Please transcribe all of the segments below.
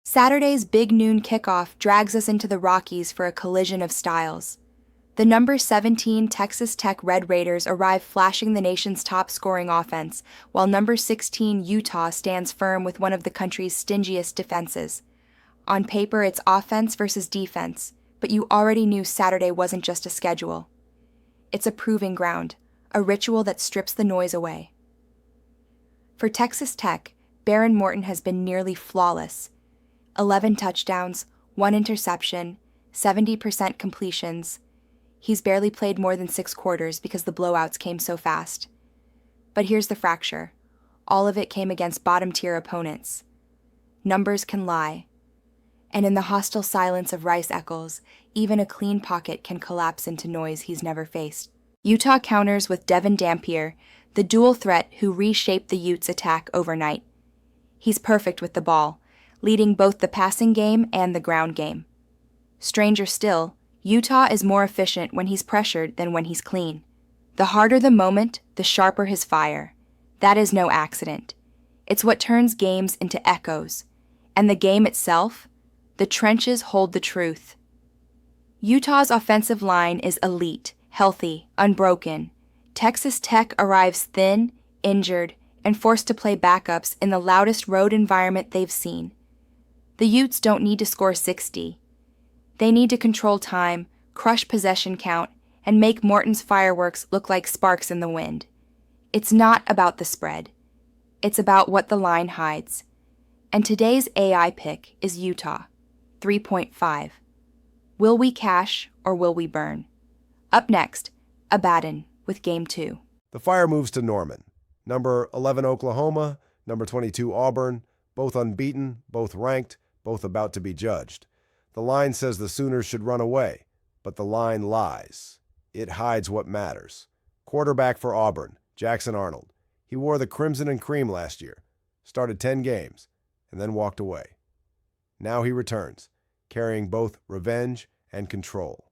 Saturday's big noon kickoff drags us into the Rockies for a collision of styles. The number 17 Texas Tech Red Raiders arrive flashing the nation's top scoring offense, while number 16 Utah stands firm with one of the country's stingiest defenses. On paper, it's offense versus defense, but you already knew Saturday wasn't just a schedule. It's a proving ground, a ritual that strips the noise away. For Texas Tech, Baron Morton has been nearly flawless. 11 touchdowns, 1 interception, 70% completions. He's barely played more than 6 quarters because the blowouts came so fast. But here's the fracture. All of it came against bottom-tier opponents. Numbers can lie. And in the hostile silence of Rice-Eccles, even a clean pocket can collapse into noise he's never faced. Utah counters with Devin Dampier, the dual threat who reshaped the Utes' attack overnight. He's perfect with the ball, leading both the passing game and the ground game. Stranger still, Utah is more efficient when he's pressured than when he's clean. The harder the moment, the sharper his fire. That is no accident. It's what turns games into echoes. And the game itself? The trenches hold the truth. Utah's offensive line is elite, healthy, unbroken. Texas Tech arrives thin, injured, and forced to play backups in the loudest road environment they've seen. The Utes don't need to score 60. They need to control time, crush possession count, and make Morton's fireworks look like sparks in the wind. It's not about the spread. It's about what the line hides. And today's AI pick is Utah, 3.5. Will we cash or will we burn? Up next, Abaddon with Game 2. The Fire moves to Norman. Number 11 Oklahoma, number 22 Auburn, both unbeaten, both ranked, both about to be judged. The line says the Sooners should run away, but the line lies. It hides what matters. Quarterback for Auburn, Jackson Arnold. He wore the crimson and cream last year, started 10 games, and then walked away. Now he returns, carrying both revenge and control.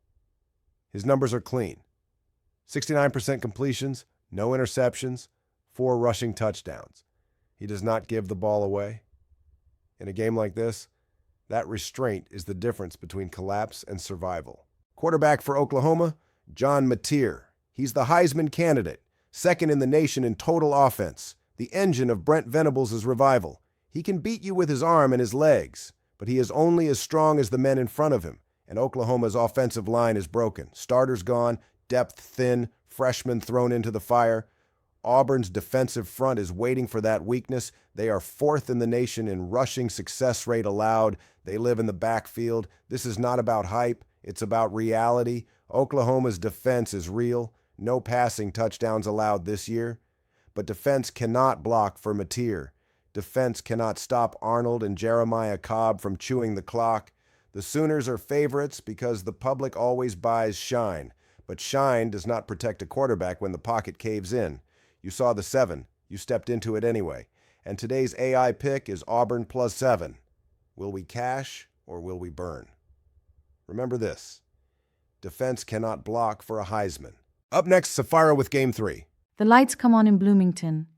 His numbers are clean. 69% completions, no interceptions, 4 rushing touchdowns. He does not give the ball away. In a game like this, that restraint is the difference between collapse and survival. Quarterback for Oklahoma, John Mateer. He's the Heisman candidate, second in the nation in total offense, the engine of Brent Venables' revival. He can beat you with his arm and his legs, but he is only as strong as the men in front of him, and Oklahoma's offensive line is broken. Starters gone, depth thin, freshmen thrown into the fire. Auburn's defensive front is waiting for that weakness. They are 4th in the nation in rushing success rate allowed. They live in the backfield. This is not about hype. It's about reality. Oklahoma's defense is real. No passing touchdowns allowed this year. But defense cannot block for Mateer. Defense cannot stop Arnold and Jeremiah Cobb from chewing the clock. The Sooners are favorites because the public always buys shine. But shine does not protect a quarterback when the pocket caves in. You saw the 7. You stepped into it anyway. And today's AI pick is Auburn plus 7. Will we cash or will we burn? Remember this. Defense cannot block for a Heisman. Up next, Sapphira with Game 3. The lights come on in Bloomington,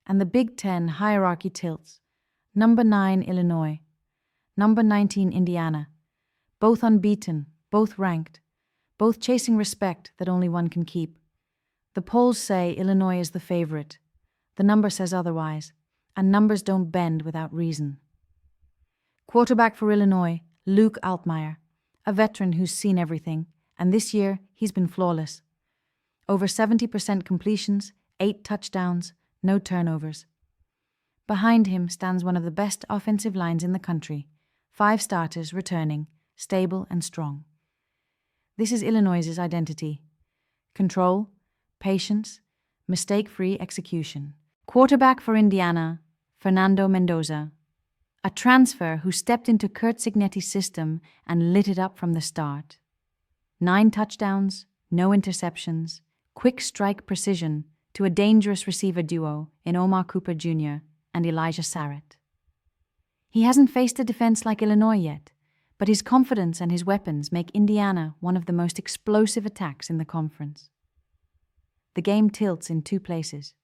and the Big Ten hierarchy tilts. Number 9, Illinois. Number 19, Indiana. Both unbeaten, both ranked, both chasing respect that only one can keep. The polls say Illinois is the favorite. The number says otherwise, and numbers don't bend without reason. Quarterback for Illinois, Luke Altmaier, a veteran who's seen everything, and this year he's been flawless. Over 70% completions, 8 touchdowns, no turnovers. Behind him stands one of the best offensive lines in the country, 5 starters returning, stable and strong. This is Illinois' identity. Control, patience, mistake-free execution. Quarterback for Indiana, Fernando Mendoza, a transfer who stepped into Curt Cignetti's system and lit it up from the start. 9 touchdowns, no interceptions, quick strike precision to a dangerous receiver duo in Omar Cooper Jr. and Elijah Sarrett. He hasn't faced a defense like Illinois yet, but his confidence and his weapons make Indiana one of the most explosive attacks in the conference. The game tilts in 2 places.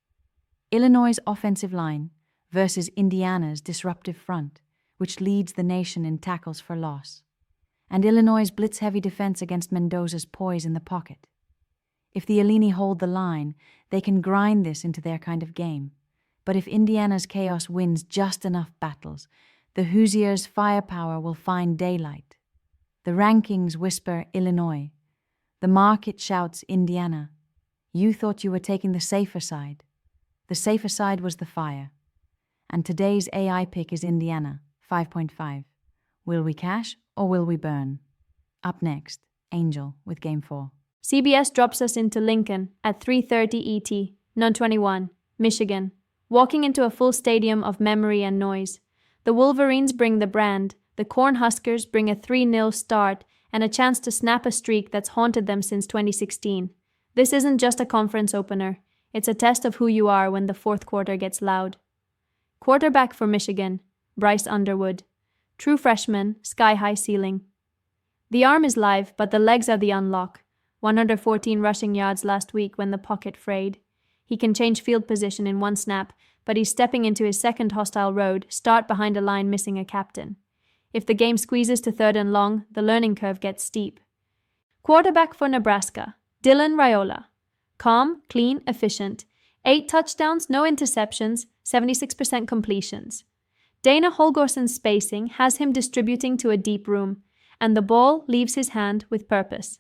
Illinois' offensive line versus Indiana's disruptive front, which leads the nation in tackles for loss, and Illinois' blitz-heavy defense against Mendoza's poise in the pocket. If the Illini hold the line, they can grind this into their kind of game. But if Indiana's chaos wins just enough battles, the Hoosiers' firepower will find daylight. The rankings whisper Illinois. The market shouts Indiana. You thought you were taking the safer side. The safer side was the fire. And today's AI pick is Indiana, 5.5. Will we cash or will we burn? Up next, Angel with Game 4. CBS drops us into Lincoln at 3:30 ET, Nun 21, Michigan, walking into a full stadium of memory and noise. The Wolverines bring the brand, the Cornhuskers bring a 3-0 start and a chance to snap a streak that's haunted them since 2016. This isn't just a conference opener, it's a test of who you are when the fourth quarter gets loud. Quarterback for Michigan, Bryce Underwood. True freshman, sky-high ceiling. The arm is live, but the legs are the unlock. 114 rushing yards last week when the pocket frayed. He can change field position in one snap, but he's stepping into his second hostile road, start behind a line missing a captain. If the game squeezes to 3rd and long, the learning curve gets steep. Quarterback for Nebraska, Dylan Raiola. Calm, clean, efficient. 8 touchdowns, no interceptions, 76% completions. Dana Holgorson's spacing has him distributing to a deep room, and the ball leaves his hand with purpose.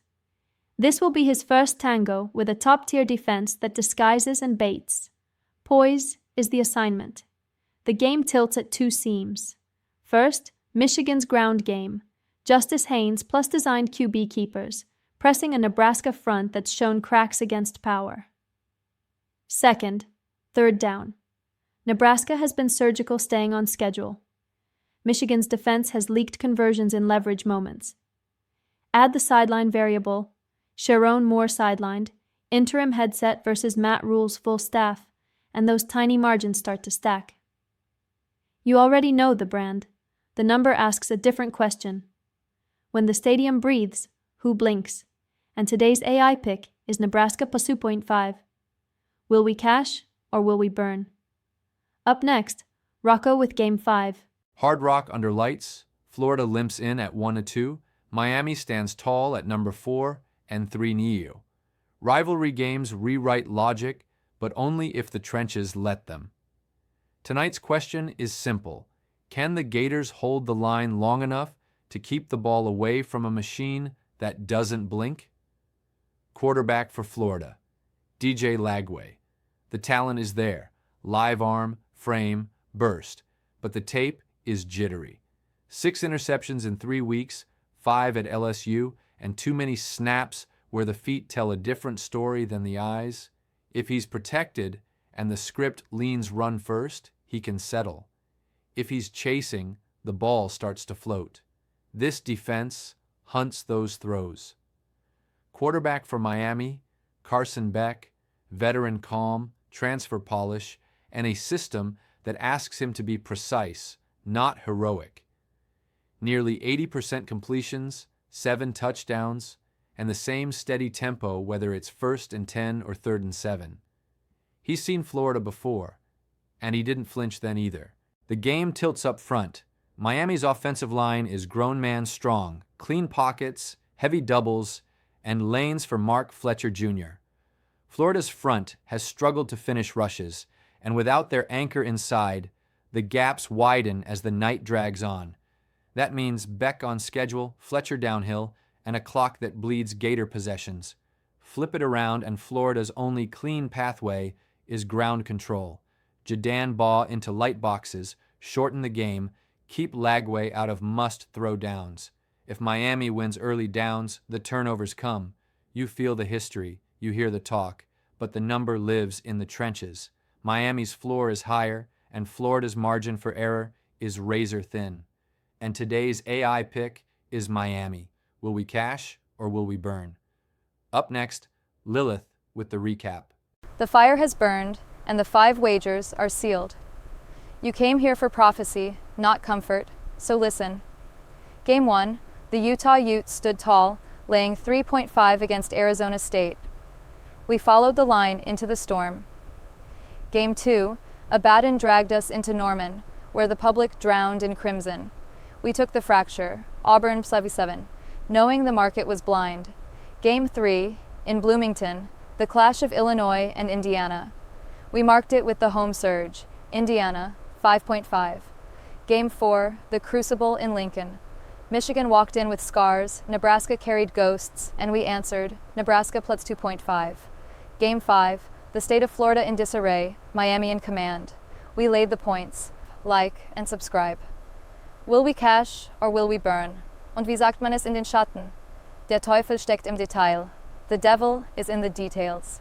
This will be his first tango with a top-tier defense that disguises and baits. Poise is the assignment. The game tilts at 2 seams. First, Michigan's ground game. Justice Haynes plus designed QB keepers, pressing a Nebraska front that's shown cracks against power. Second, 3rd down. Nebraska has been surgical staying on schedule. Michigan's defense has leaked conversions in leverage moments. Add the sideline variable, Sharon Moore sidelined, interim headset versus Matt Rule's full staff, and those tiny margins start to stack. You already know the brand. The number asks a different question. When the stadium breathes, who blinks? And today's AI pick is Nebraska +2.5. Will we cash or will we burn? Up next, Rocco with Game 5. Hard Rock under lights, Florida limps in at 1-2, Miami stands tall at number 4 and 3 NEO. Rivalry games rewrite logic, but only if the trenches let them. Tonight's question is simple. Can the Gators hold the line long enough to keep the ball away from a machine that doesn't blink? Quarterback for Florida, DJ Lagway. The talent is there, live arm, frame, burst, but the tape is jittery. 6 interceptions in 3 weeks, 5 at LSU, and too many snaps where the feet tell a different story than the eyes. If he's protected and the script leans run first, he can settle. If he's chasing, the ball starts to float. This defense hunts those throws. Quarterback for Miami, Carson Beck, veteran calm, transfer polish, and a system that asks him to be precise, not heroic. Nearly 80% completions, 7 touchdowns, and the same steady tempo whether it's 1st and 10 or 3rd and 7. He's seen Florida before, and he didn't flinch then either. The game tilts up front. Miami's offensive line is grown man strong, clean pockets, heavy doubles, and lanes for Mark Fletcher Jr. Florida's front has struggled to finish rushes, and without their anchor inside, the gaps widen as the night drags on. That means Beck on schedule, Fletcher downhill, and a clock that bleeds Gator possessions. Flip it around and Florida's only clean pathway is ground control. Jadan Baugh into light boxes, shorten the game, keep Lagway out of must-throw downs. If Miami wins early downs, the turnovers come. You feel the history, you hear the talk, but the number lives in the trenches. Miami's floor is higher, and Florida's margin for error is razor thin. And today's AI pick is Miami. Will we cash or will we burn? Up next, Lilith with the recap. The fire has burned, and the 5 wagers are sealed. You came here for prophecy, not comfort, so listen. Game 1, the Utah Utes stood tall, laying 3.5 against Arizona State. We followed the line into the storm. Game 2, Abaddon dragged us into Norman, where the public drowned in crimson. We took the fracture, Auburn +7, knowing the market was blind. Game 3, in Bloomington, the clash of Illinois and Indiana. We marked it with the home surge, Indiana, 5.5. Game 4, the crucible in Lincoln. Michigan walked in with scars, Nebraska carried ghosts, and we answered, Nebraska +2.5. Game 5, the state of Florida in disarray, Miami in command. We laid the points. Like and subscribe. Will we cash or will we burn? Und wie sagt man es in den Schatten? Der Teufel steckt im Detail. The devil is in the details.